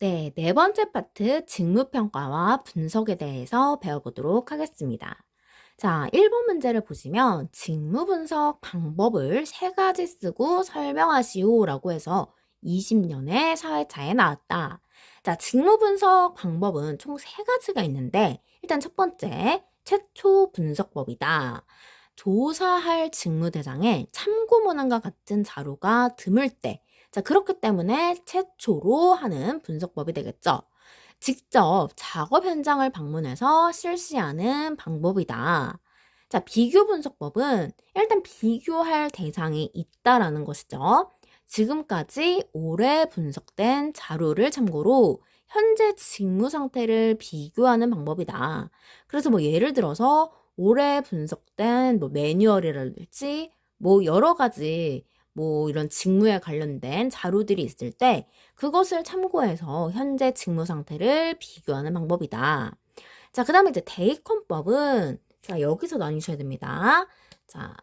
네, 네 번째 파트 직무평가와 분석에 대해서 배워보도록 하겠습니다. 자, 1번 문제를 보시면 직무분석 방법을 세 가지 쓰고 설명하시오 라고 해서 20년의 사회차에 나왔다. 자, 직무분석 방법은 총 세 가지가 있는데 일단 첫 번째, 최초 분석법이다. 조사할 직무 대상에 참고문헌과 같은 자료가 드물 때 자, 그렇기 때문에 최초로 하는 분석법이 되겠죠. 직접 작업 현장을 방문해서 실시하는 방법이다. 자, 비교 분석법은 일단 비교할 대상이 있다라는 것이죠. 지금까지 오래 분석된 자료를 참고로 현재 직무 상태를 비교하는 방법이다. 그래서 뭐 예를 들어서 오래 분석된 뭐 매뉴얼이랄지 뭐 여러 가지 뭐 이런 직무에 관련된 자료들이 있을 때 그것을 참고해서 현재 직무 상태를 비교하는 방법이다. 자, 그 다음에 이제 대입헌법은 자, 여기서 나뉘셔야 됩니다. 자,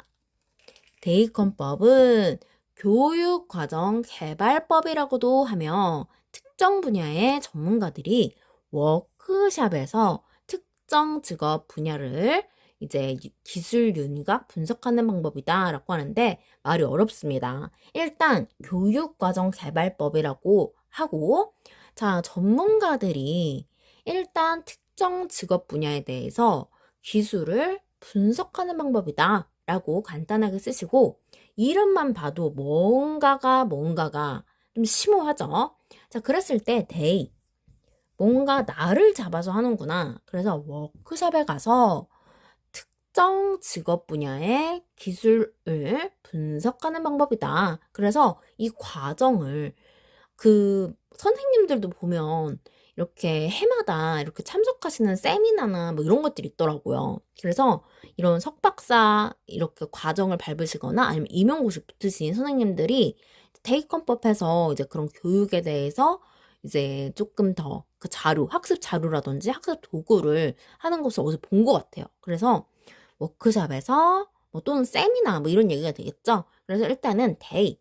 대입헌법은 교육과정개발법이라고도 하며 특정 분야의 전문가들이 워크샵에서 특정 직업 분야를 이제 기술 윤곽 분석하는 방법이다 라고 하는데 말이 어렵습니다. 일단 교육과정개발법이라고 하고 자, 전문가들이 일단 특정 직업 분야에 대해서 기술을 분석하는 방법이다 라고 간단하게 쓰시고 이름만 봐도 뭔가가 좀 심오하죠. 자, 그랬을 때 they 뭔가 나를 잡아서 하는구나. 그래서 워크숍에 가서 특정 직업 분야의 기술을 분석하는 방법이다. 그래서 이 과정을 그 선생님들도 보면 이렇게 해마다 이렇게 참석하시는 세미나나 뭐 이런 것들이 있더라고요. 그래서 이런 석박사 이렇게 과정을 밟으시거나 아니면 임용고시 붙으신 선생님들이 대입헌법에서 이제 그런 교육에 대해서 이제 조금 더 그 자료, 학습 자료라든지 학습 도구를 하는 것을 어디서 본 것 같아요. 그래서 워크숍에서 뭐 또는 세미나 뭐 이런 얘기가 되겠죠. 그래서 일단은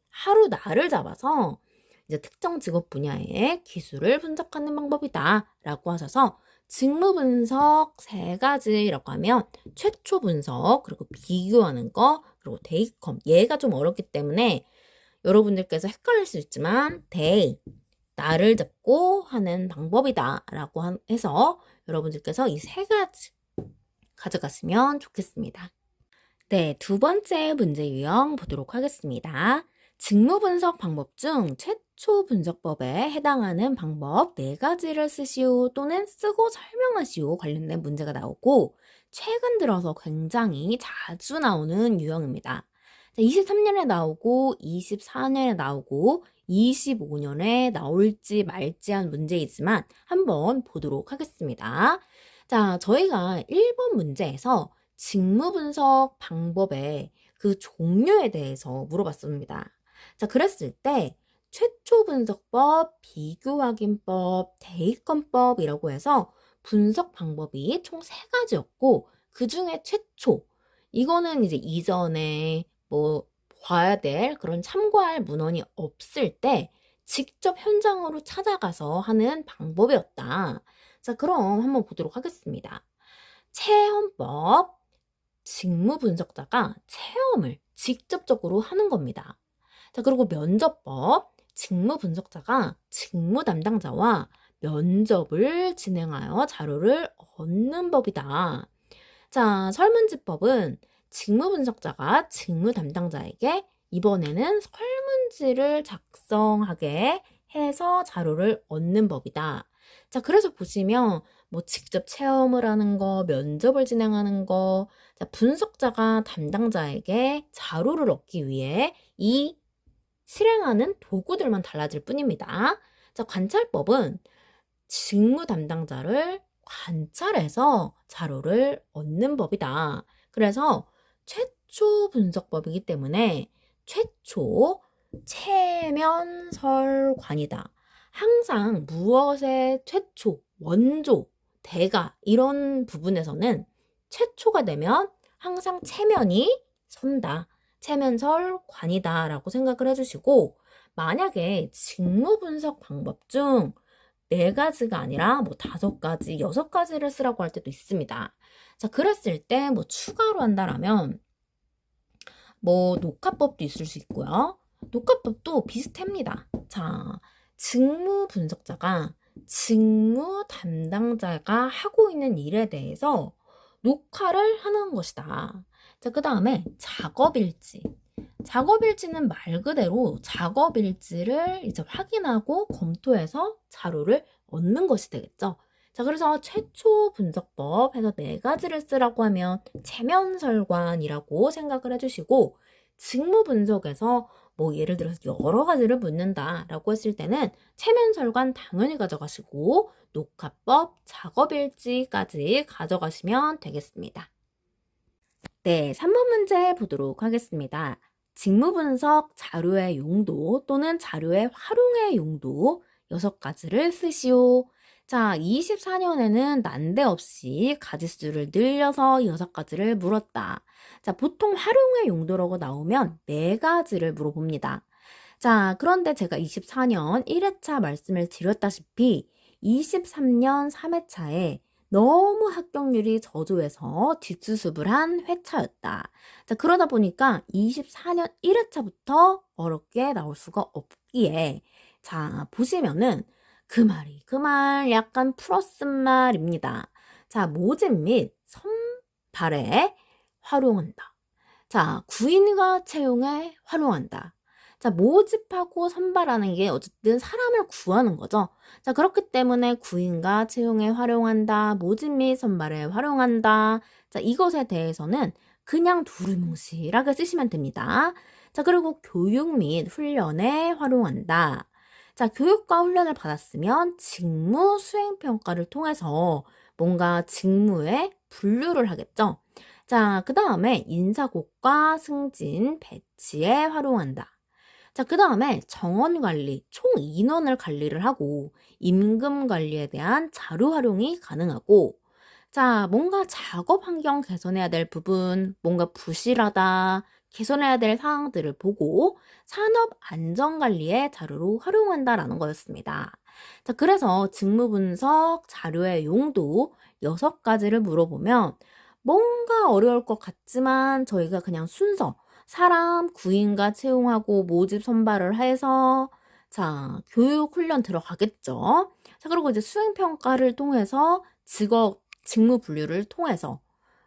하루 날을 잡아서 이제 특정 직업 분야의 기술을 분석하는 방법이다 라고 하셔서 직무 분석 세 가지라고 하면 최초 분석 그리고 비교하는 거 그리고 대입컴 얘가 좀 어렵기 때문에 여러분들께서 헷갈릴 수 있지만 나를 잡고 하는 방법이다 라고 해서 여러분들께서 이 세 가지 가져갔으면 좋겠습니다. 네, 두 번째 문제 유형 보도록 하겠습니다. 직무 분석 방법 중 최초 분석법에 해당하는 방법 네 가지를 쓰시오 또는 쓰고 설명하시오 관련된 문제가 나오고 최근 들어서 굉장히 자주 나오는 유형입니다. 23년에 나오고 24년에 나오고 25년에 나올지 말지 한 문제이지만 한번 보도록 하겠습니다. 자, 저희가 1번 문제에서 직무 분석 방법의 그 종류에 대해서 물어봤습니다. 자, 그랬을 때 최초 분석법, 비교 확인법, 대입헌법이라고 해서 분석 방법이 총 3가지였고 그 중에 최초 이거는 이제 이전에 뭐 봐야 될 그런 참고할 문헌이 없을 때 직접 현장으로 찾아가서 하는 방법이었다. 자, 그럼 한번 보도록 하겠습니다. 체험법, 직무 분석자가 체험을 직접적으로 하는 겁니다. 자, 그리고 면접법, 직무 분석자가 직무 담당자와 면접을 진행하여 자료를 얻는 법이다. 자, 설문지법은 직무 분석자가 직무 담당자에게 이번에는 설문지를 작성하게 해서 자료를 얻는 법이다. 자, 그래서 보시면 뭐 직접 체험을 하는 거, 면접을 진행하는 거, 자, 분석자가 담당자에게 자료를 얻기 위해 이 실행하는 도구들만 달라질 뿐입니다. 자, 관찰법은 직무 담당자를 관찰해서 자료를 얻는 법이다. 그래서 최초 분석법이기 때문에 최초 체면설관이다. 항상 무엇의 최초, 원조, 대가 이런 부분에서는 최초가 되면 항상 체면이 선다. 체면설관이다 라고 생각을 해주시고 만약에 직무 분석 방법 중 네 가지가 아니라 뭐 5가지, 6가지를 쓰라고 할 때도 있습니다. 자, 그랬을 때 뭐 추가로 한다라면 뭐 녹화법도 있을 수 있고요. 녹화법도 비슷합니다. 자, 직무 분석자가 직무 담당자가 하고 있는 일에 대해서 녹화를 하는 것이다. 자, 그 다음에 작업일지. 작업일지는 말 그대로 작업일지를 이제 확인하고 검토해서 자료를 얻는 것이 되겠죠. 자, 그래서 최초 분석법 해서 4가지를 쓰라고 하면 체면설관이라고 생각을 해주시고, 직무 분석에서 뭐 예를 들어서 여러 가지를 묻는다라고 했을 때는 체면설관 당연히 가져가시고, 녹화법, 작업일지까지 가져가시면 되겠습니다. 네, 3번 문제 보도록 하겠습니다. 직무 분석 자료의 용도 또는 자료의 활용의 용도 6가지를 쓰시오. 자, 24년에는 난데없이 가지수를 늘려서 6가지를 물었다. 자, 보통 활용의 용도라고 나오면 4가지를 물어봅니다. 자, 그런데 제가 24년 1회차 말씀을 드렸다시피 23년 3회차에 너무 합격률이 저조해서 뒷수습을 한 회차였다. 자, 그러다 보니까 24년 1회차부터 어렵게 나올 수가 없기에, 자, 보시면은 그 말 약간 풀어쓴 말입니다. 자, 모집 및 선발에 활용한다. 자, 구인과 채용에 활용한다. 자, 모집하고 선발하는 게 어쨌든 사람을 구하는 거죠. 자, 그렇기 때문에 구인과 채용에 활용한다, 모집 및 선발에 활용한다. 자, 이것에 대해서는 그냥 두루뭉실하게 쓰시면 됩니다. 자, 그리고 교육 및 훈련에 활용한다. 자, 교육과 훈련을 받았으면 직무 수행 평가를 통해서 뭔가 직무에 분류를 하겠죠. 자, 그 다음에 인사고과 승진, 배치에 활용한다. 자, 그 다음에 정원 관리, 총 인원을 관리를 하고 임금 관리에 대한 자료 활용이 가능하고, 자, 뭔가 작업 환경 개선해야 될 부분, 뭔가 부실하다, 개선해야 될 사항들을 보고 산업 안전 관리의 자료로 활용한다라는 거였습니다. 자, 그래서 직무 분석 자료의 용도 6가지를 물어보면 뭔가 어려울 것 같지만 저희가 그냥 순서 사람 구인과 채용하고 모집 선발을 해서 자, 교육 훈련 들어가겠죠. 자, 그리고 이제 수행 평가를 통해서 직무 분류를 통해서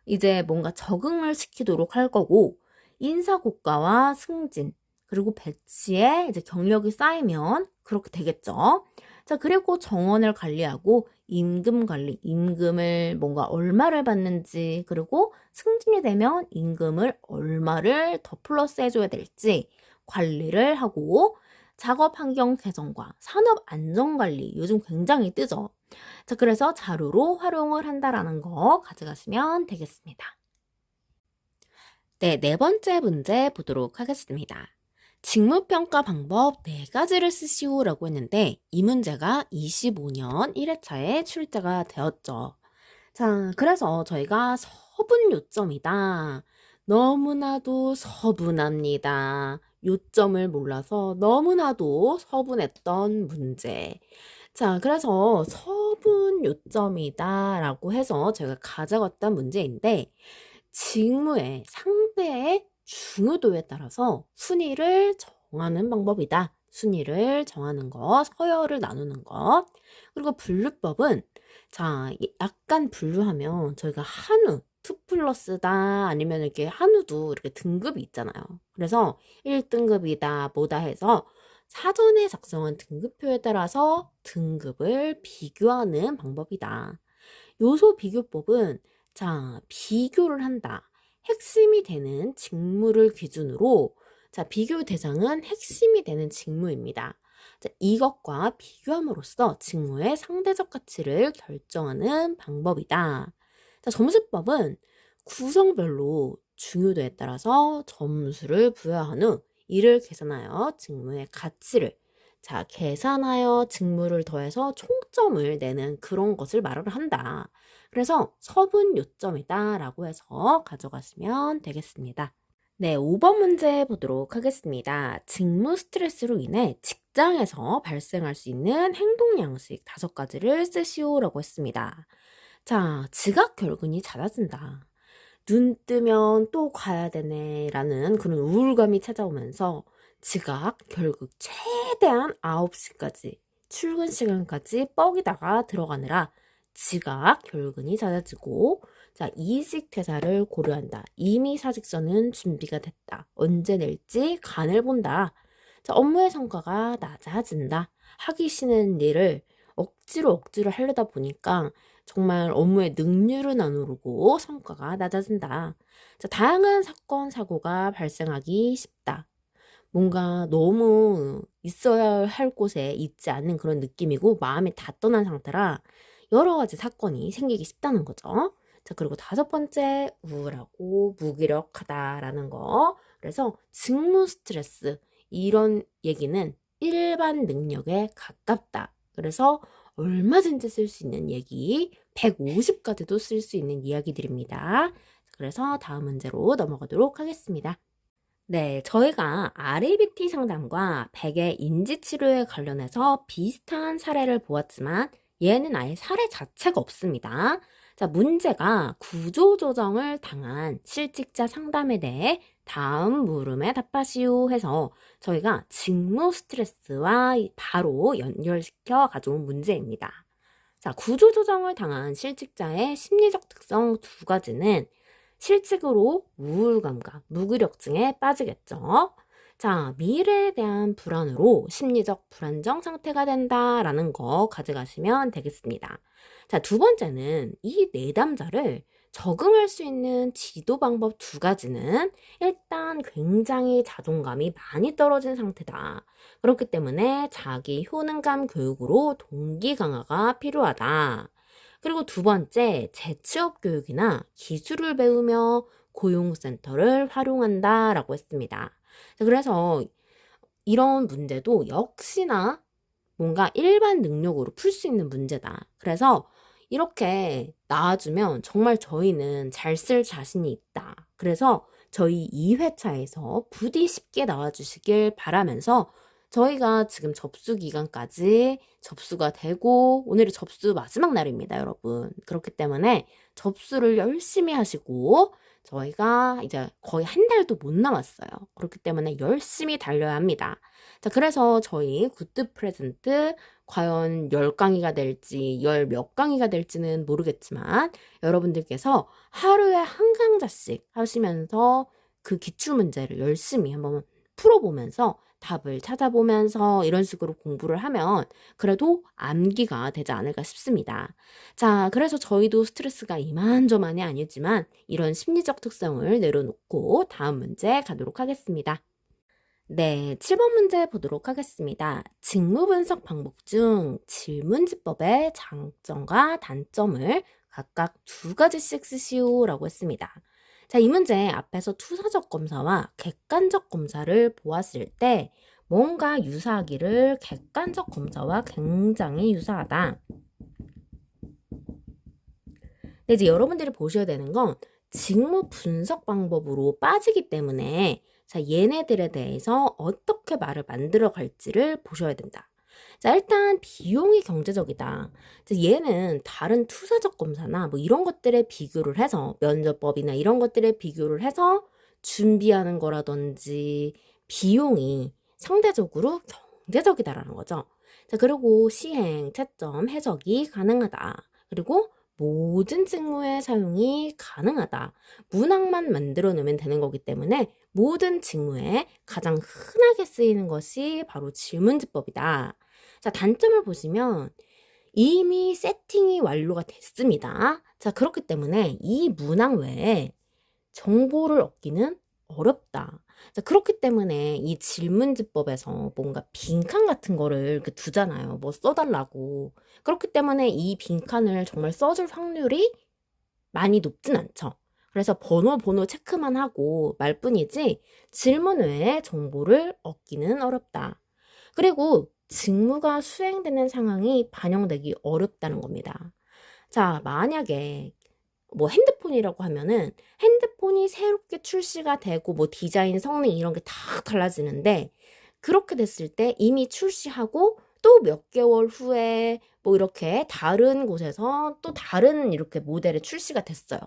이제 뭔가 적응을 시키도록 할 거고, 인사고과와 승진 그리고 배치에 이제 경력이 쌓이면 그렇게 되겠죠. 자, 그리고 정원을 관리하고 임금 관리, 임금을 뭔가 얼마를 받는지, 그리고 승진이 되면 임금을 얼마를 더 플러스 해줘야 될지 관리를 하고, 작업 환경 개선과 산업 안전 관리 요즘 굉장히 뜨죠. 자, 그래서 자료로 활용을 한다라는 거 가져가시면 되겠습니다. 네, 4번째 문제 보도록 하겠습니다. 직무평가 방법 4가지를 쓰시오라고 했는데 이 문제가 25년 1회차에 출제가 되었죠. 자, 그래서 저희가 서분 요점이다. 너무나도 서분합니다. 요점을 몰라서 너무나도 서분했던 문제. 자, 그래서 서분 요점이다 라고 해서 제가 가져갔던 문제인데, 직무의 상대의 중요도에 따라서 순위를 정하는 방법이다. 순위를 정하는 것, 서열을 나누는 것. 그리고 분류법은 자, 약간 분류하면 저희가 한우, 2 플러스다 아니면 이렇게 한우도 이렇게 등급이 있잖아요. 그래서 1등급이다 뭐다 해서 사전에 작성한 등급표에 따라서 등급을 비교하는 방법이다. 요소 비교법은 자, 비교를 한다. 핵심이 되는 직무를 기준으로 자, 비교 대상은 핵심이 되는 직무입니다. 자, 이것과 비교함으로써 직무의 상대적 가치를 결정하는 방법이다. 자, 점수법은 구성별로 중요도에 따라서 점수를 부여한 후 이를 계산하여 직무의 가치를 자, 계산하여 직무를 더해서 총점을 내는 그런 것을 말을 한다. 그래서 서분 요점이다 라고 해서 가져가시면 되겠습니다. 네, 5번 문제 보도록 하겠습니다. 직무 스트레스로 인해 직장에서 발생할 수 있는 행동 양식 5가지를 쓰시오라고 했습니다. 자, 지각 결근이 잦아진다. 눈 뜨면 또 가야 되네 라는 그런 우울감이 찾아오면서 지각, 결국 최대한 9시까지 출근 시간까지 뻐기다가 들어가느라 지각, 결근이 잦아지고 자, 이직 퇴사를 고려한다. 이미 사직서는 준비가 됐다. 언제 낼지 간을 본다. 자, 업무의 성과가 낮아진다. 하기 싫은 일을 억지로 하려다 보니까 정말 업무의 능률은 안 오르고 성과가 낮아진다. 자, 다양한 사건, 사고가 발생하기 쉽다. 뭔가 너무 있어야 할 곳에 있지 않는 그런 느낌이고 마음이 다 떠난 상태라 여러 가지 사건이 생기기 쉽다는 거죠. 자, 그리고 5번째, 우울하고 무기력하다라는 거. 그래서 직무 스트레스, 이런 얘기는 일반 능력에 가깝다. 그래서 얼마든지 쓸 수 있는 얘기, 150까지도 쓸 수 있는 이야기들입니다. 그래서 다음 문제로 넘어가도록 하겠습니다. 네, 저희가 RABT 상담과 베개 인지치료에 관련해서 비슷한 사례를 보았지만 얘는 아예 사례 자체가 없습니다. 자, 문제가 구조조정을 당한 실직자 상담에 대해 다음 물음에 답하시오 해서 저희가 직무 스트레스와 바로 연결시켜 가져온 문제입니다. 자, 구조조정을 당한 실직자의 심리적 특성 2가지는 실직으로 우울감과 무기력증에 빠지겠죠. 자, 미래에 대한 불안으로 심리적 불안정 상태가 된다라는 거 가져가시면 되겠습니다. 자, 2번째는 이 내담자를 적응할 수 있는 지도 방법 2가지는 일단 굉장히 자존감이 많이 떨어진 상태다. 그렇기 때문에 자기 효능감 교육으로 동기 강화가 필요하다. 그리고 2번째, 재취업 교육이나 기술을 배우며 고용센터를 활용한다라고 했습니다. 자, 그래서 이런 문제도 역시나 뭔가 일반 능력으로 풀 수 있는 문제다. 그래서 이렇게 나와주면 정말 저희는 잘 쓸 자신이 있다. 그래서 저희 2회차에서 부디 쉽게 나와주시길 바라면서 저희가 지금 접수 기간까지 접수가 되고 오늘이 접수 마지막 날입니다, 여러분. 그렇기 때문에 접수를 열심히 하시고 저희가 이제 거의 한 달도 못 남았어요. 그렇기 때문에 열심히 달려야 합니다. 자, 그래서 저희 굿드 프레젠트 과연 10강의가 될지 10 몇 강의가 될지는 모르겠지만 여러분들께서 하루에 한 강좌씩 하시면서 그 기출문제를 열심히 한번 풀어보면서 답을 찾아보면서 이런 식으로 공부를 하면 그래도 암기가 되지 않을까 싶습니다. 자, 그래서 저희도 스트레스가 이만저만이 아니지만 이런 심리적 특성을 내려놓고 다음 문제 가도록 하겠습니다. 네, 7번 문제 보도록 하겠습니다. 직무 분석 방법 중 질문지법의 장점과 단점을 각각 2가지씩 쓰시오라고 했습니다. 자, 이 문제 앞에서 투사적 검사와 객관적 검사를 보았을 때 뭔가 유사하기를 객관적 검사와 굉장히 유사하다. 근데 이제 여러분들이 보셔야 되는 건 직무 분석 방법으로 빠지기 때문에 자, 얘네들에 대해서 어떻게 말을 만들어 갈지를 보셔야 된다. 자, 일단 비용이 경제적이다. 자, 얘는 다른 투사적 검사나 뭐 이런 것들에 비교를 해서 면접법이나 이런 것들에 비교를 해서 준비하는 거라든지 비용이 상대적으로 경제적이다라는 거죠. 자, 그리고 시행, 채점, 해석이 가능하다. 그리고 모든 직무의 사용이 가능하다. 문항만 만들어 놓으면 되는 거기 때문에 모든 직무에 가장 흔하게 쓰이는 것이 바로 질문지법이다. 자, 단점을 보시면 이미 세팅이 완료가 됐습니다. 자, 그렇기 때문에 이 문항 외에 정보를 얻기는 어렵다. 자, 그렇기 때문에 이 질문지법에서 뭔가 빈칸 같은 거를 이렇게 두잖아요. 뭐 써달라고. 그렇기 때문에 이 빈칸을 정말 써줄 확률이 많이 높진 않죠. 그래서 번호 체크만 하고 말 뿐이지 질문 외에 정보를 얻기는 어렵다. 그리고 직무가 수행되는 상황이 반영되기 어렵다는 겁니다. 자, 만약에 뭐 핸드폰이라고 하면은 핸드폰이 새롭게 출시가 되고 뭐 디자인, 성능 이런 게 다 달라지는데 그렇게 됐을 때 이미 출시하고 또 몇 개월 후에 뭐 이렇게 다른 곳에서 또 다른 이렇게 모델의 출시가 됐어요.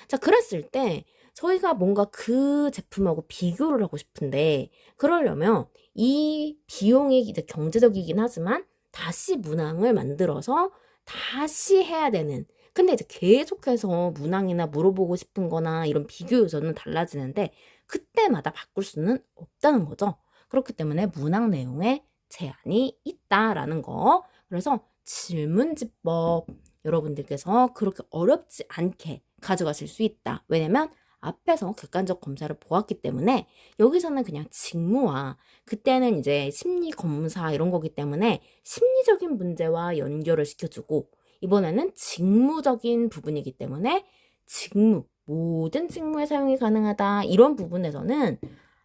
자, 그랬을 때 저희가 뭔가 그 제품하고 비교를 하고 싶은데 그러려면 이 비용이 이제 경제적이긴 하지만 다시 문항을 만들어서 다시 해야 되는, 근데 이제 계속해서 문항이나 물어보고 싶은 거나 이런 비교 요소는 달라지는데 그때마다 바꿀 수는 없다는 거죠. 그렇기 때문에 문항 내용에 제한이 있다라는 거. 그래서 질문지법 여러분들께서 그렇게 어렵지 않게 가져가실 수 있다. 왜냐면 앞에서 객관적 검사를 보았기 때문에 여기서는 그냥 직무와 그때는 이제 심리 검사 이런 거기 때문에 심리적인 문제와 연결을 시켜주고 이번에는 직무적인 부분이기 때문에 직무, 모든 직무에 사용이 가능하다. 이런 부분에서는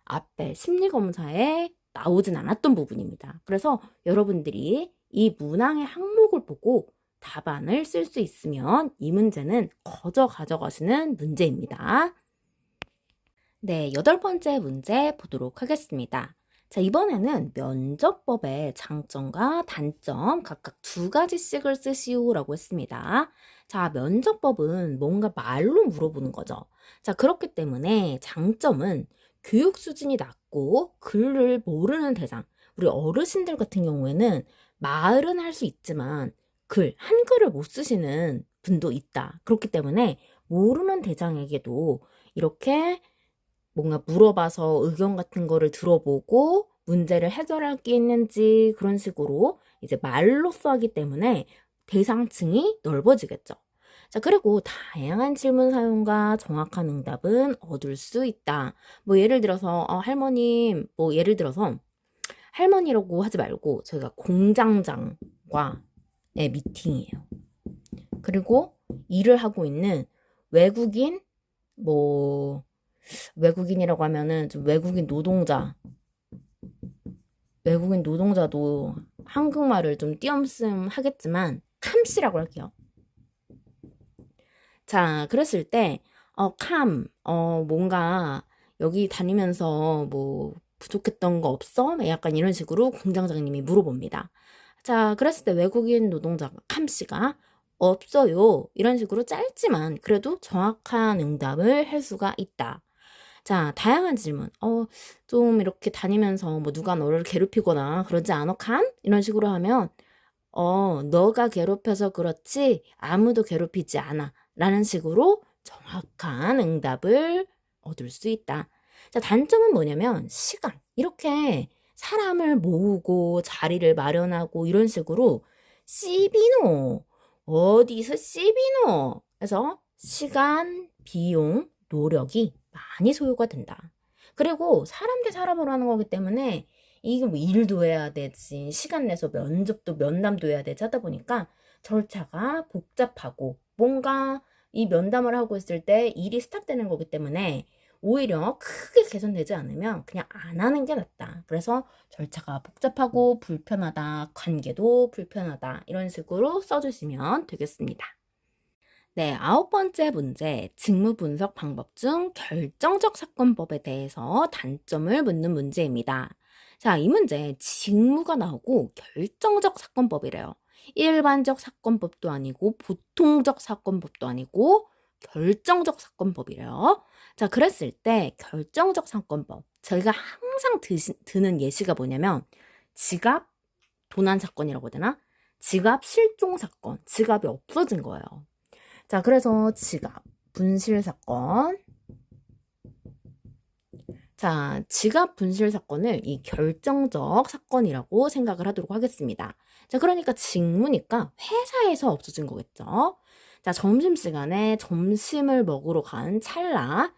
앞에 심리검사에 나오진 않았던 부분입니다. 그래서 여러분들이 이 문항의 항목을 보고 답안을 쓸 수 있으면 이 문제는 거저 가져가시는 문제입니다. 네, 8번째 문제 보도록 하겠습니다. 자, 이번에는 면접법의 장점과 단점 각각 2가지씩을 쓰시오라고 했습니다. 자, 면접법은 뭔가 말로 물어보는 거죠. 자, 그렇기 때문에 장점은 교육 수준이 낮고 글을 모르는 대상, 우리 어르신들 같은 경우에는 말은 할 수 있지만 한글을 못 쓰시는 분도 있다. 그렇기 때문에 모르는 대상에게도 이렇게 뭔가 물어봐서 의견 같은 거를 들어보고 문제를 해결할 게 있는지 그런 식으로 이제 말로써 하기 때문에 대상층이 넓어지겠죠. 자, 그리고 다양한 질문 사용과 정확한 응답은 얻을 수 있다. 뭐 예를 들어서 할머님, 뭐 예를 들어서 할머니라고 하지 말고 저희가 공장장과 미팅이에요. 그리고 일을 하고 있는 외국인, 뭐 외국인이라고 하면은 좀 외국인 노동자도 한국말을 좀 띄엄쓰ම් 하겠지만 캄씨라고 할게요. 자, 그랬을 때 뭔가 여기 다니면서 뭐 부족했던 거 없어? 약간 이런 식으로 공장장님이 물어봅니다. 자, 그랬을 때 외국인 노동자 캄씨가 없어요. 이런 식으로 짧지만 그래도 정확한 응답을 할 수가 있다. 자, 다양한 질문. 좀 이렇게 다니면서 뭐 누가 너를 괴롭히거나 그러지 않아, 캄? 이런 식으로 하면 너가 괴롭혀서 그렇지 아무도 괴롭히지 않아. 라는 식으로 정확한 응답을 얻을 수 있다. 자, 단점은 뭐냐면 시간. 이렇게 사람을 모으고 자리를 마련하고 이런 식으로 씨비노. 어디서 씨비노. 그래서 시간, 비용, 노력이 많이 소요가 된다. 그리고 사람 대 사람으로 하는 거기 때문에 이게 뭐 일도 해야 되지, 시간 내서 면담도 해야 되지 하다 보니까 절차가 복잡하고 뭔가 이 면담을 하고 있을 때 일이 스탑되는 거기 때문에 오히려 크게 개선되지 않으면 그냥 안 하는 게 낫다. 그래서 절차가 복잡하고 불편하다, 관계도 불편하다 이런 식으로 써주시면 되겠습니다. 네, 9번째 문제, 직무 분석 방법 중 결정적 사건법에 대해서 단점을 묻는 문제입니다. 자, 이 문제 직무가 나오고 결정적 사건법이래요. 일반적 사건법도 아니고 보통적 사건법도 아니고 결정적 사건법이래요. 자, 그랬을 때 결정적 사건법, 저희가 항상 드는 예시가 뭐냐면 지갑 도난 사건이라고 해야 되나? 지갑 실종 사건, 지갑이 없어진 거예요. 자, 그래서 지갑 분실 사건. 자, 지갑 분실 사건을 이 결정적 사건이라고 생각을 하도록 하겠습니다. 자, 그러니까 직무니까 회사에서 없어진 거겠죠. 자, 점심시간에 점심을 먹으러 간 찰나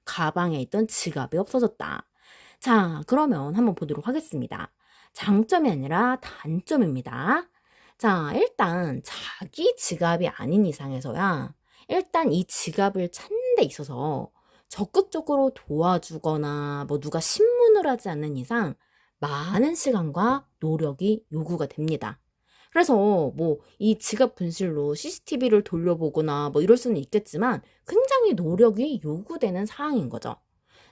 가방에 있던 지갑이 없어졌다. 자, 그러면 한번 보도록 하겠습니다. 장점이 아니라 단점입니다. 자, 일단 자기 지갑이 아닌 이상에서야 일단 이 지갑을 찾는 데 있어서 적극적으로 도와주거나 뭐 누가 신문을 하지 않는 이상 많은 시간과 노력이 요구가 됩니다. 그래서 뭐 이 지갑 분실로 CCTV를 돌려보거나 뭐 이럴 수는 있겠지만 굉장히 노력이 요구되는 사항인 거죠.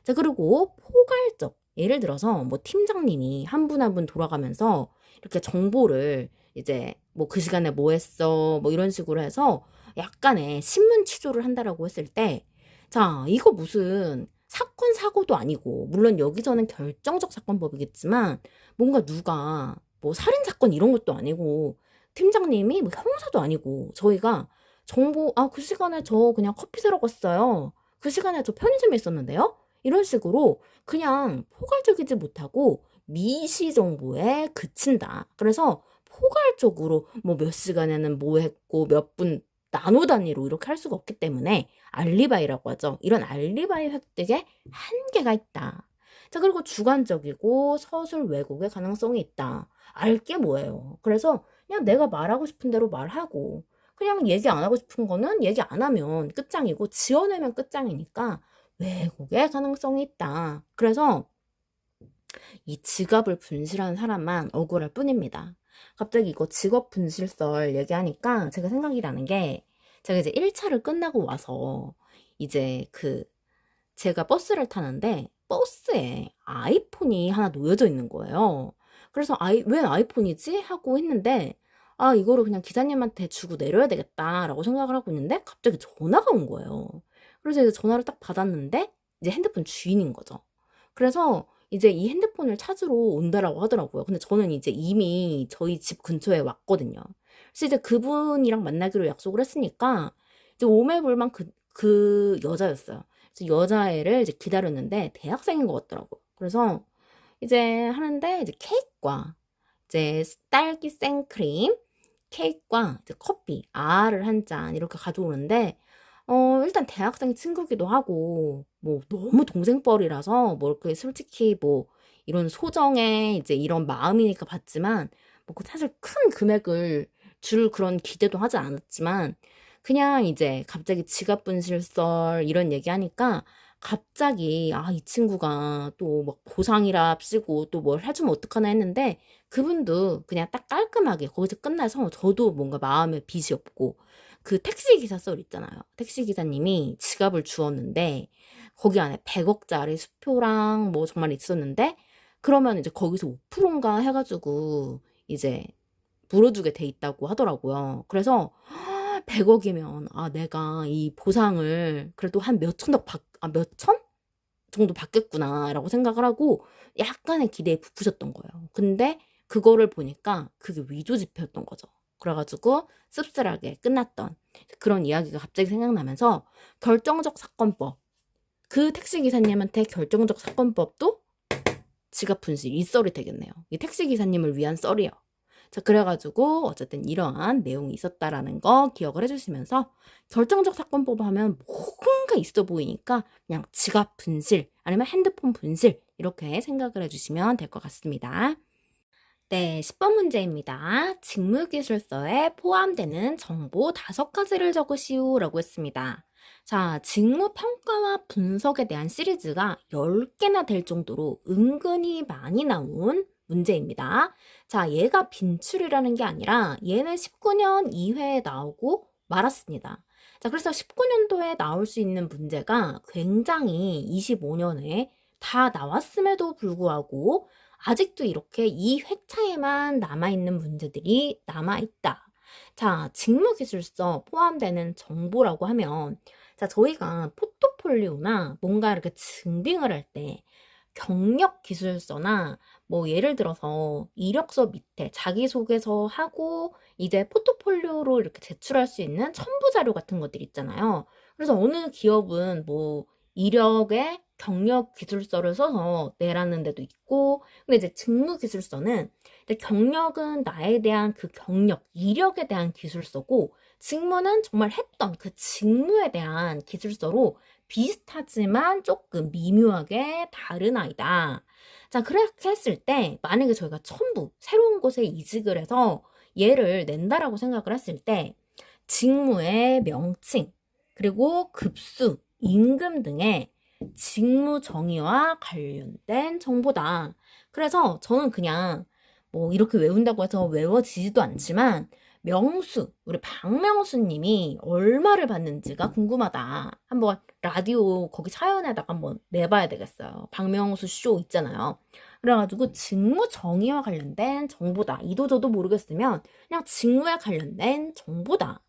자, 그리고 포괄적. 예를 들어서 뭐 팀장님이 한 분 한 분 돌아가면서 이렇게 정보를 이제 뭐 그 시간에 뭐 했어 뭐 이런 식으로 해서 약간의 신문 취조를 한다라고 했을 때, 자, 이거 무슨 사건 사고도 아니고, 물론 여기서는 결정적 사건법이겠지만 뭔가 누가 뭐 살인 사건 이런 것도 아니고 팀장님이 뭐 형사도 아니고 저희가 정보, 아, 그 시간에 저 그냥 커피 사러 갔어요. 그 시간에 저 편의점에 있었는데요. 이런 식으로 그냥 포괄적이지 못하고 미시 정보에 그친다. 그래서 포괄적으로 뭐 몇 시간에는 뭐 했고 몇 분 나노 단위로 이렇게 할 수가 없기 때문에 알리바이라고 하죠. 이런 알리바이 획득에 한계가 있다. 자, 그리고 주관적이고 서술 왜곡의 가능성이 있다. 알게 뭐예요. 그래서 그냥 내가 말하고 싶은 대로 말하고 그냥 얘기 안 하고 싶은 거는 얘기 안 하면 끝장이고 지어내면 끝장이니까 왜곡의 가능성이 있다. 그래서 이 지갑을 분실한 사람만 억울할 뿐입니다. 갑자기 이거 직업 분실설 얘기하니까 제가 생각이 나는 게, 제가 이제 1차를 끝나고 와서 이제 제가 버스를 타는데 버스에 아이폰이 하나 놓여져 있는 거예요. 그래서 웬 아이폰이지? 하고 했는데, 아, 이거를 그냥 기사님한테 주고 내려야 되겠다라고 생각을 하고 있는데 갑자기 전화가 온 거예요. 그래서 이제 전화를 딱 받았는데 이제 핸드폰 주인인 거죠. 그래서 이제 이 핸드폰을 찾으러 온다라고 하더라고요. 근데 저는 이제 이미 저희 집 근처에 왔거든요. 그래서 이제 그분이랑 만나기로 약속을 했으니까 이제 오매불망 그 여자였어요. 그래서 여자애를 이제 기다렸는데 대학생인 것 같더라고요. 그래서 이제 하는데 이제 케이크와 이제 딸기 생크림, 케이크와 이제 커피, 아를 한 잔 이렇게 가져오는데, 일단 대학생 친구기도 하고, 뭐, 너무 동생뻘이라서, 뭐, 이렇게 솔직히 뭐, 이런 소정의 이제 이런 마음이니까 받지만, 뭐, 사실 큰 금액을 줄 그런 기대도 하지 않았지만, 그냥 이제 갑자기 지갑 분실설 이런 얘기 하니까, 갑자기, 아, 이 친구가 또 막 보상이랍시고 또 뭘 해주면 어떡하나 했는데, 그분도 그냥 딱 깔끔하게 거기서 끝나서 저도 뭔가 마음에 빚이 없고, 그 택시기사 썰 있잖아요. 택시기사님이 지갑을 주었는데 거기 안에 100억짜리 수표랑 뭐 정말 있었는데, 그러면 이제 거기서 5%인가 해가지고 이제 물어주게 돼 있다고 하더라고요. 그래서 100억이면 아, 내가 이 보상을 그래도 한 몇천 정도 받겠구나라고 생각을 하고 약간의 기대에 부푸셨던 거예요. 근데 그거를 보니까 그게 위조지폐였던 거죠. 그래가지고 씁쓸하게 끝났던 그런 이야기가 갑자기 생각나면서, 결정적 사건법, 그 택시기사님한테 결정적 사건법도 지갑 분실 이 썰이 되겠네요. 이 택시기사님을 위한 썰이요. 자, 그래가지고 어쨌든 이러한 내용이 있었다라는 거 기억을 해주시면서, 결정적 사건법 하면 뭔가 있어 보이니까 그냥 지갑 분실 아니면 핸드폰 분실 이렇게 생각을 해주시면 될 것 같습니다. 네, 10번 문제입니다. 직무기술서에 포함되는 정보 5가지를 적으시오 라고 했습니다. 자, 직무평가와 분석에 대한 시리즈가 10개나 될 정도로 은근히 많이 나온 문제입니다. 자, 얘가 빈출이라는 게 아니라 얘는 19년 2회에 나오고 말았습니다. 자, 그래서 19년도에 나올 수 있는 문제가 굉장히 25년에 다 나왔음에도 불구하고 아직도 이렇게 이 회차에만 남아있는 문제들이 남아있다. 자, 직무기술서 포함되는 정보라고 하면, 자, 저희가 포트폴리오나 뭔가 이렇게 증빙을 할 때 경력 기술서나 뭐 예를 들어서 이력서 밑에 자기소개서 하고 이제 포트폴리오로 이렇게 제출할 수 있는 첨부 자료 같은 것들 있잖아요. 그래서 어느 기업은 뭐 이력에 경력 기술서를 써서 내라는 데도 있고, 근데 이제 직무 기술서는 이제 경력은 나에 대한 그 경력, 이력에 대한 기술서고, 직무는 정말 했던 그 직무에 대한 기술서로 비슷하지만 조금 미묘하게 다른 아이다. 자, 그렇게 했을 때 만약에 저희가 첨부 새로운 곳에 이직을 해서 얘를 낸다라고 생각을 했을 때 직무의 명칭, 그리고 급수, 임금 등의 직무 정의와 관련된 정보다. 그래서 저는 그냥 뭐 이렇게 외운다고 해서 외워지지도 않지만 명수, 우리 박명수님이 얼마를 받는지가 궁금하다. 한번 라디오 거기 사연에다가 한번 내봐야 되겠어요. 박명수 쇼 있잖아요. 그래가지고 직무 정의와 관련된 정보다. 이도저도 모르겠으면 그냥 직무에 관련된 정보다.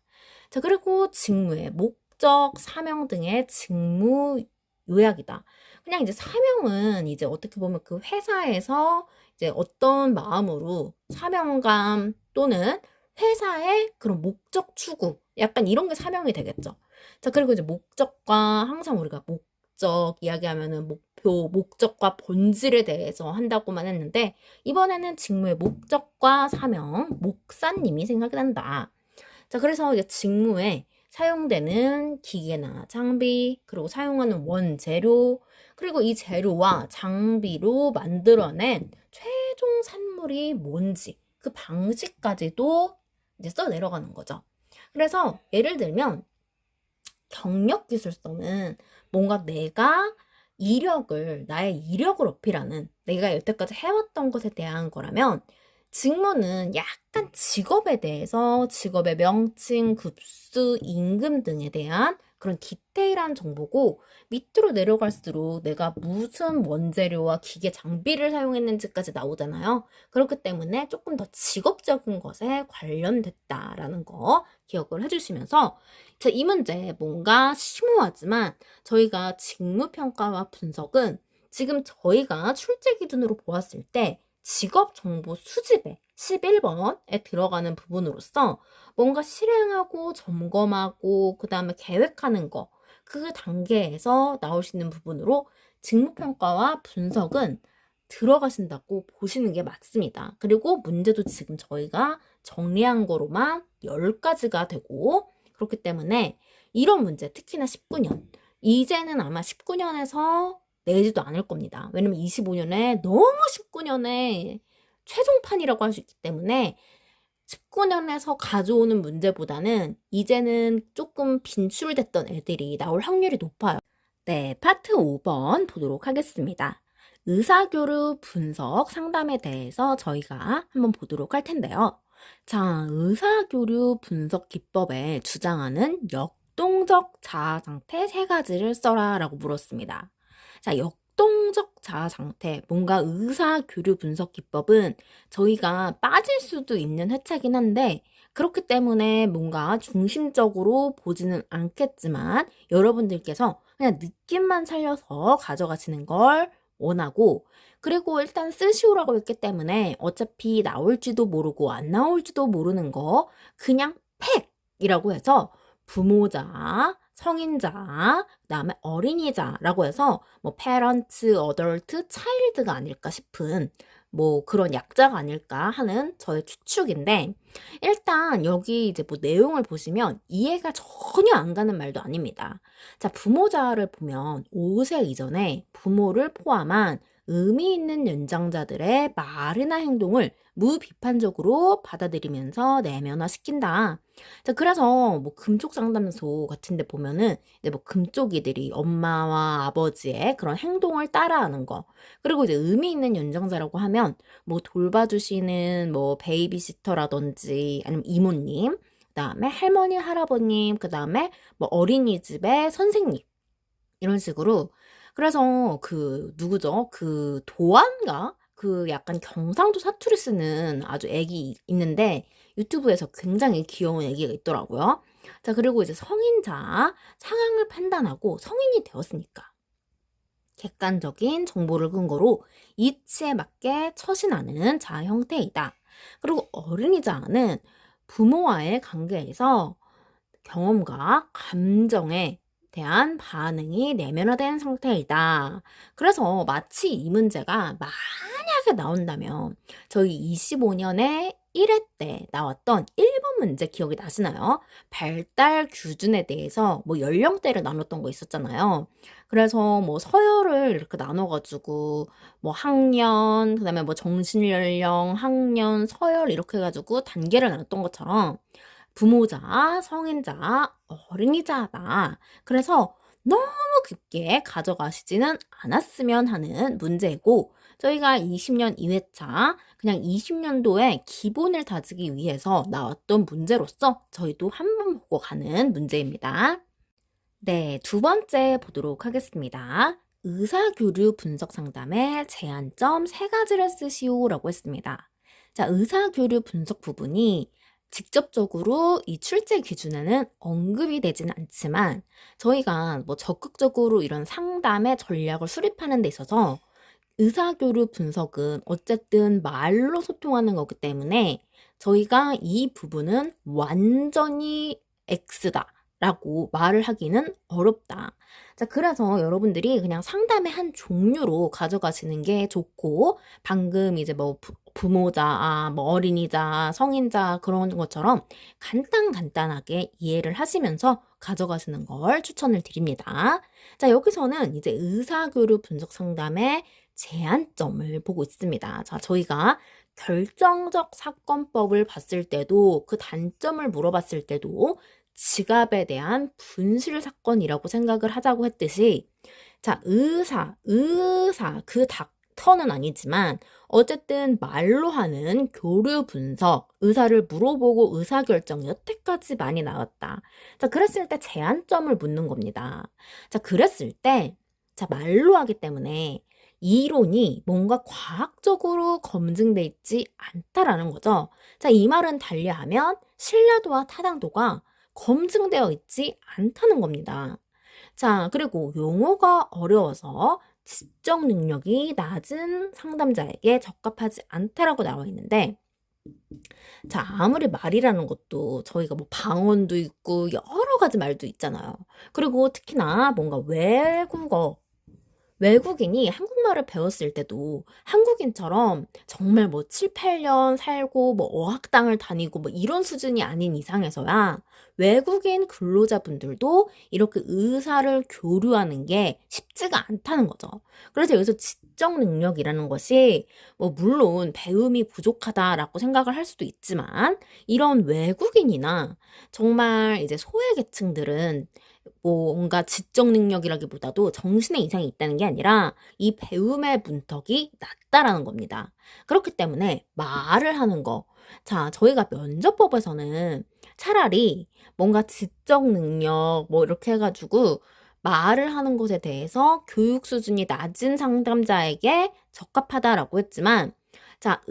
자, 그리고 직무의 목적, 사명 등의 직무 요약이다. 그냥 이제 사명은 이제 어떻게 보면 그 회사에서 이제 어떤 마음으로 사명감 또는 회사의 그런 목적 추구, 약간 이런 게 사명이 되겠죠. 자, 그리고 이제 목적과 항상 우리가 목적 이야기하면은 목표, 목적과 본질에 대해서 한다고만 했는데 이번에는 직무의 목적과 사명, 목사님이 생각이 난다. 자, 그래서 이제 직무에 사용되는 기계나 장비, 그리고 사용하는 원재료, 그리고 이 재료와 장비로 만들어낸 최종 산물이 뭔지, 그 방식까지도 이제 써 내려가는 거죠. 그래서 예를 들면 경력 기술서는 뭔가 나의 이력을 어필하는, 내가 여태까지 해왔던 것에 대한 거라면, 직무는 약간 직업에 대해서 직업의 명칭, 급수, 임금 등에 대한 그런 디테일한 정보고, 밑으로 내려갈수록 내가 무슨 원재료와 기계 장비를 사용했는지까지 나오잖아요. 그렇기 때문에 조금 더 직업적인 것에 관련됐다라는 거 기억을 해주시면서, 자, 이 문제 뭔가 심오하지만 저희가 직무평가와 분석은 지금 저희가 출제 기준으로 보았을 때 직업정보 수집에 11번에 들어가는 부분으로서 뭔가 실행하고 점검하고 그 다음에 계획하는 거, 그 단계에서 나올 수 있는 부분으로 직무평가와 분석은 들어가신다고 보시는 게 맞습니다. 그리고 문제도 지금 저희가 정리한 거로만 10가지가 되고, 그렇기 때문에 이런 문제, 특히나 19년, 이제는 아마 19년에서 내지도 않을 겁니다. 왜냐면 25년에 너무 19년에 최종판이라고 할 수 있기 때문에 19년에서 가져오는 문제보다는 이제는 조금 빈출됐던 애들이 나올 확률이 높아요. 네, 파트 5번 보도록 하겠습니다. 의사교류 분석 상담에 대해서 저희가 한번 보도록 할 텐데요. 자, 의사교류 분석 기법에 주장하는 역동적 자아 상태 3가지를 써라 라고 물었습니다. 자, 역동적 자아 상태, 뭔가 의사교류 분석 기법은 저희가 빠질 수도 있는 회차긴 한데 그렇기 때문에 뭔가 중심적으로 보지는 않겠지만 여러분들께서 그냥 느낌만 살려서 가져가시는 걸 원하고, 그리고 일단 쓰시오라고 했기 때문에 어차피 나올지도 모르고 안 나올지도 모르는 거 그냥 팩이라고 해서 부모자, 성인자, 그다음에 어린이자라고 해서 뭐 parent, adult, child가 아닐까 싶은 뭐 그런 약자가 아닐까 하는 저의 추측인데, 일단 여기 이제 뭐 내용을 보시면 이해가 전혀 안 가는 말도 아닙니다. 자, 부모자를 보면 5세 이전에 부모를 포함한 의미 있는 연장자들의 말이나 행동을 무비판적으로 받아들이면서 내면화시킨다. 자, 그래서 뭐 금쪽 상담소 같은 데 보면은 이제 뭐 금쪽이들이 엄마와 아버지의 그런 행동을 따라하는 거. 그리고 이제 의미 있는 연장자라고 하면 뭐 돌봐주시는 뭐 베이비시터라든지 아니면 이모님, 그다음에 할머니, 할아버님, 그다음에 뭐 어린이집의 선생님, 이런 식으로. 그래서 그 누구죠? 그 도안가? 그 약간 경상도 사투리 쓰는 아주 애기 있는데 유튜브에서 굉장히 귀여운 애기가 있더라고요. 자, 그리고 이제 성인자, 상황을 판단하고 성인이 되었으니까 객관적인 정보를 근거로 이치에 맞게 처신하는 자아 형태이다. 그리고 어린이자는 부모와의 관계에서 경험과 감정에 대한 반응이 내면화된 상태이다. 그래서 마치 이 문제가 만약에 나온다면 저희 25년에 1회 때 나왔던 1번 문제 기억이 나시나요? 발달 기준에 대해서 뭐 연령대를 나눴던 거 있었잖아요. 그래서 뭐 서열을 이렇게 나눠가지고 뭐 학년, 그다음에 뭐 정신연령, 학년, 서열 이렇게 해가지고 단계를 나눴던 것처럼 부모자, 성인자, 어린이자다. 그래서 너무 깊게 가져가시지는 않았으면 하는 문제이고, 저희가 20년 2회차, 그냥 20년도에 기본을 다지기 위해서 나왔던 문제로서 저희도 한번 보고 가는 문제입니다. 네, 두 번째 보도록 하겠습니다. 의사교류 분석 상담의 제한점 세 가지를 쓰시오라고 했습니다. 자, 의사교류 분석 부분이 직접적으로 이 출제 기준에는 언급이 되지는 않지만 저희가 뭐 적극적으로 이런 상담의 전략을 수립하는 데 있어서 의사교류 분석은 어쨌든 말로 소통하는 거기 때문에 저희가 이 부분은 완전히 X다 라고 말을 하기는 어렵다. 자, 그래서 여러분들이 그냥 상담의 한 종류로 가져가시는 게 좋고, 방금 이제 뭐 부모자, 뭐 어린이자, 성인자 그런 것처럼 간단하게 이해를 하시면서 가져가시는 걸 추천을 드립니다. 자, 여기서는 이제 의사교류 분석 상담의 제한점을 보고 있습니다. 자, 저희가 결정적 사건법을 봤을 때도 그 단점을 물어봤을 때도 지갑에 대한 분실 사건이라고 생각을 하자고 했듯이 자, 의사 그 닥터는 아니지만 어쨌든 말로 하는 교류 분석, 의사를 물어보고 의사결정이 여태까지 많이 나왔다. 자, 그랬을 때 제한점을 묻는 겁니다. 자, 그랬을 때 자, 말로 하기 때문에 이론이 뭔가 과학적으로 검증돼 있지 않다라는 거죠. 자, 이 말은 달리하면 신뢰도와 타당도가 검증되어 있지 않다는 겁니다. 자, 그리고 용어가 어려워서 지적 능력이 낮은 상담자에게 적합하지 않다라고 나와 있는데, 자, 아무리 말이라는 것도 저희가 뭐 방언도 있고 여러 가지 말도 있잖아요. 그리고 특히나 뭔가 외국인이 한국말을 배웠을 때도 한국인처럼 정말 뭐 7, 8년 살고 뭐 어학당을 다니고 뭐 이런 수준이 아닌 이상에서야 외국인 근로자분들도 이렇게 의사를 교류하는 게 쉽지가 않다는 거죠. 그래서 여기서 지적 능력이라는 것이 뭐 물론 배움이 부족하다라고 생각을 할 수도 있지만 이런 외국인이나 정말 이제 소외계층들은 뭔가 지적 능력이라기보다도 정신의 이상이 있다는 게 아니라 이 배움의 문턱이 낮다라는 겁니다. 그렇기 때문에 말을 하는 거. 자, 저희가 면접법에서는 차라리 뭔가 지적 능력 뭐 이렇게 해가지고 말을 하는 것에 대해서 교육 수준이 낮은 상담자에게 적합하다라고 했지만 자,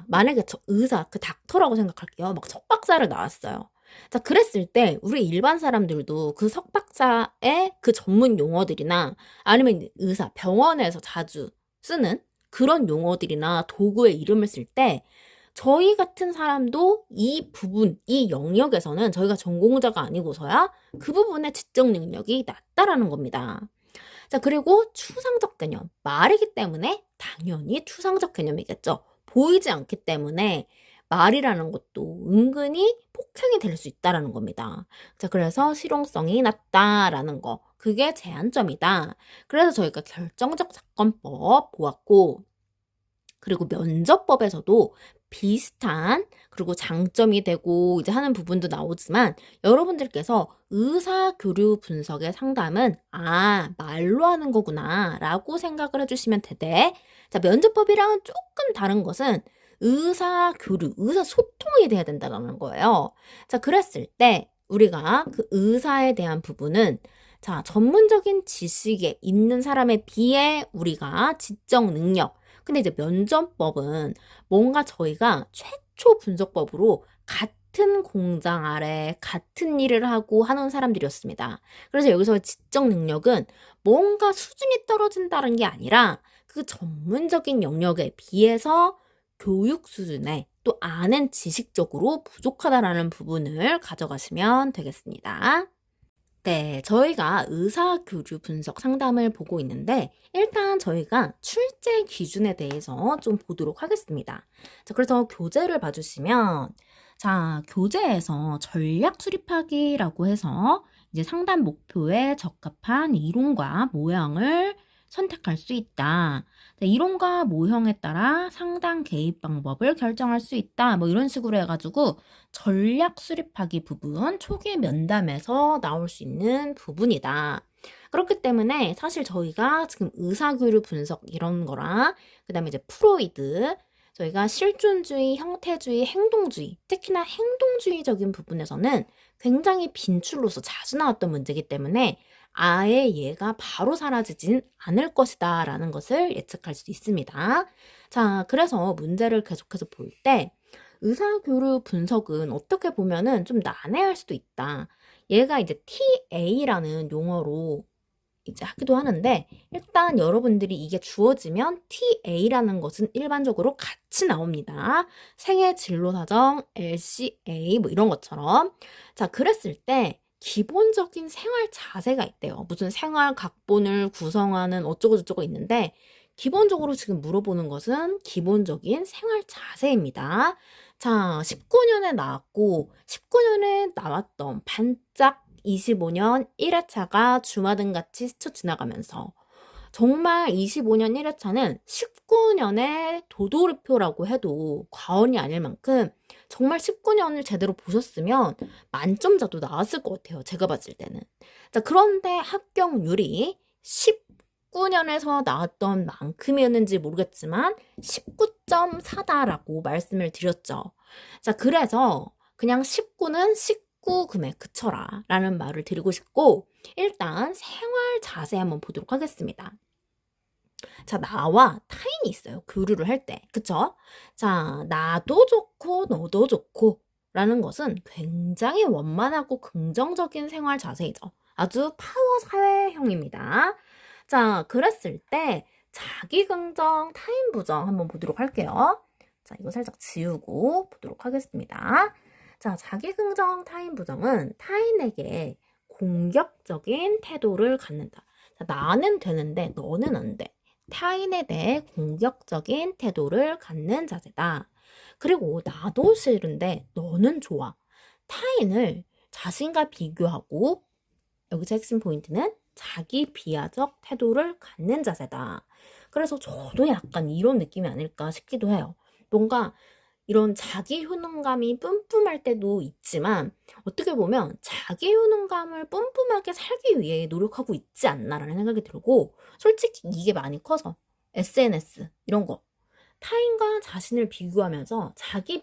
만약에 의사, 그 닥터라고 생각할게요. 막 석박사를 나왔어요. 자, 그랬을 때 우리 일반 사람들도 그 석박사의 그 전문 용어들이나 아니면 의사, 병원에서 자주 쓰는 그런 용어들이나 도구의 이름을 쓸 때 저희 같은 사람도 이 부분, 이 영역에서는 저희가 전공자가 아니고서야 그 부분의 지적 능력이 낮다라는 겁니다. 자, 그리고 추상적 개념. 말이기 때문에 당연히 추상적 개념이겠죠. 보이지 않기 때문에 말이라는 것도 은근히 폭행이 될 수 있다라는 겁니다. 자, 그래서 실용성이 낮다라는 거. 그게 제한점이다. 그래서 저희가 결정적 사건법 보았고, 그리고 면접법에서도 비슷한 그리고 장점이 되고 이제 하는 부분도 나오지만 여러분들께서 의사교류 분석의 상담은 말로 하는 거구나 라고 생각을 해주시면 되되 자, 면접법이랑은 조금 다른 것은 의사교류, 의사소통이 돼야 된다는 거예요. 자, 그랬을 때 우리가 그 의사에 대한 부분은 자, 전문적인 지식에 있는 사람에 비해 우리가 지적 능력, 근데 이제 면접법은 뭔가 저희가 최초 분석법으로 같은 공장 아래 같은 일을 하고 하는 사람들이었습니다. 그래서 여기서 지적 능력은 뭔가 수준이 떨어진다는 게 아니라 그 전문적인 영역에 비해서 교육 수준에 또 아는 지식적으로 부족하다라는 부분을 가져가시면 되겠습니다. 네, 저희가 의사교류 분석 상담을 보고 있는데 일단 저희가 출제 기준에 대해서 좀 보도록 하겠습니다. 자, 그래서 교재를 봐주시면 자, 교재에서 전략 수립하기라고 해서 이제 상담 목표에 적합한 이론과 모형을 선택할 수 있다. 이론과 모형에 따라 상담 개입 방법을 결정할 수 있다. 뭐 이런 식으로 해가지고 전략 수립하기 부분 초기 면담에서 나올 수 있는 부분이다. 그렇기 때문에 사실 저희가 지금 의사교류 분석 이런 거랑 그다음에 이제 프로이드 저희가 실존주의, 형태주의, 행동주의, 특히나 행동주의적인 부분에서는 굉장히 빈출로서 자주 나왔던 문제이기 때문에 아예 얘가 바로 사라지진 않을 것이다 라는 것을 예측할 수 있습니다. 자, 그래서 문제를 계속해서 볼 때 의사교류 분석은 어떻게 보면은 좀 난해할 수도 있다. 얘가 이제 TA라는 용어로 이제 하기도 하는데 일단 여러분들이 이게 주어지면 TA라는 것은 일반적으로 같이 나옵니다. 생애 진로 사정, LCA 뭐 이런 것처럼. 자, 그랬을 때 기본적인 생활 자세가 있대요. 무슨 생활 각본을 구성하는 어쩌고저쩌고 있는데 기본적으로 지금 물어보는 것은 기본적인 생활 자세입니다. 자, 19년에 나왔고 19년에 나왔던 반짝 25년 1회차가 주마등같이 스쳐 지나가면서 정말 25년 1회차는 19년의 도돌이표라고 해도 과언이 아닐 만큼 정말 19년을 제대로 보셨으면 만점자도 나왔을 것 같아요. 제가 봤을 때는. 자, 그런데 합격률이 19년에서 나왔던 만큼이었는지 모르겠지만 19.4다라고 말씀을 드렸죠. 자, 그래서 그냥 19는 19 금에 그쳐라 라는 말을 드리고 싶고 일단 생활 자세 한번 보도록 하겠습니다. 자, 나와 타인이 있어요. 교류를 할 때. 그쵸? 자, 나도 좋고 너도 좋고 라는 것은 굉장히 원만하고 긍정적인 생활 자세이죠. 아주 파워 사회형입니다. 자, 그랬을 때 자기 긍정, 타인 부정 한번 보도록 할게요. 자, 이거 살짝 지우고 보도록 하겠습니다. 자, 자기 긍정, 타인 부정은 타인에게 공격적인 태도를 갖는다. 자, 나는 되는데 너는 안 돼. 타인에 대해 공격적인 태도를 갖는 자세다. 그리고 나도 싫은데 너는 좋아. 타인을 자신과 비교하고 여기서 핵심 포인트는 자기 비하적 태도를 갖는 자세다. 그래서 저도 약간 이런 느낌이 아닐까 싶기도 해요. 뭔가 이런 자기 효능감이 뿜뿜할 때도 있지만 어떻게 보면 자기 효능감을 뿜뿜하게 살기 위해 노력하고 있지 않나라는 생각이 들고 솔직히 이게 많이 커서 SNS 이런 거 타인과 자신을 비교하면서 자기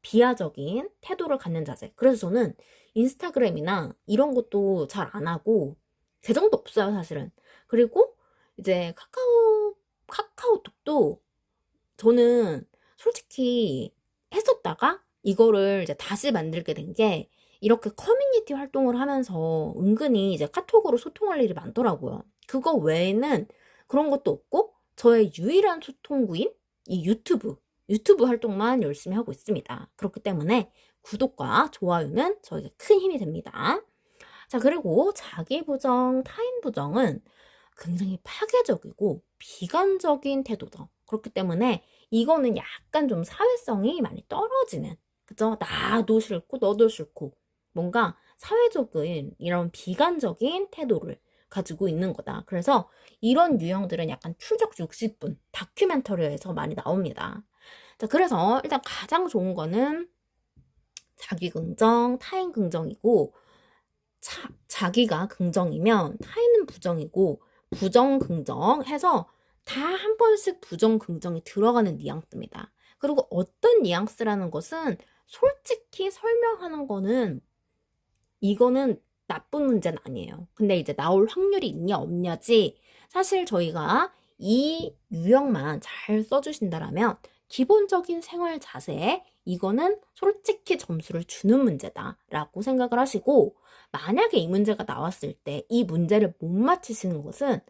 비하적인 태도를 갖는 자세. 그래서 저는 인스타그램이나 이런 것도 잘 안 하고 계정도 없어요, 사실은. 그리고 이제 카카오톡도 저는 솔직히 했었다가 이거를 이제 다시 만들게 된 게 이렇게 커뮤니티 활동을 하면서 은근히 이제 카톡으로 소통할 일이 많더라고요. 그거 외에는 그런 것도 없고 저의 유일한 소통구인 이 유튜브 활동만 열심히 하고 있습니다. 그렇기 때문에 구독과 좋아요는 저에게 큰 힘이 됩니다. 자, 그리고 자기 부정, 타인 부정은 굉장히 파괴적이고 비관적인 태도죠. 그렇기 때문에 이거는 약간 좀 사회성이 많이 떨어지는, 그죠? 나도 싫고 너도 싫고 뭔가 사회적인 이런 비관적인 태도를 가지고 있는 거다. 그래서 이런 유형들은 약간 추적 60분 다큐멘터리에서 많이 나옵니다. 자, 그래서 일단 가장 좋은 거는 자기 긍정, 타인 긍정이고 자기가 긍정이면 타인은 부정이고 부정 긍정 해서 다 한 번씩 부정 긍정이 들어가는 뉘앙스입니다. 그리고 어떤 뉘앙스라는 것은 솔직히 설명하는 거는 이거는 나쁜 문제는 아니에요. 근데 이제 나올 확률이 있냐 없냐지 사실 저희가 이 유형만 잘 써주신다라면 기본적인 생활 자세에 이거는 솔직히 점수를 주는 문제다라고 생각을 하시고 만약에 이 문제가 나왔을 때 이 문제를 못 맞히시는 것은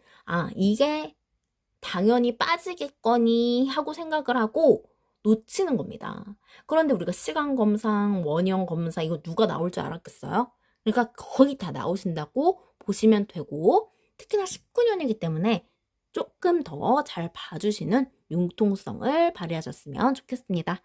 이게 당연히 빠지겠거니 하고 생각을 하고 놓치는 겁니다. 그런데 우리가 시간 검상, 원형 검사 이거 누가 나올 줄 알았겠어요? 그러니까 거의 다 나오신다고 보시면 되고 특히나 19년이기 때문에 조금 더 잘 봐주시는 융통성을 발휘하셨으면 좋겠습니다.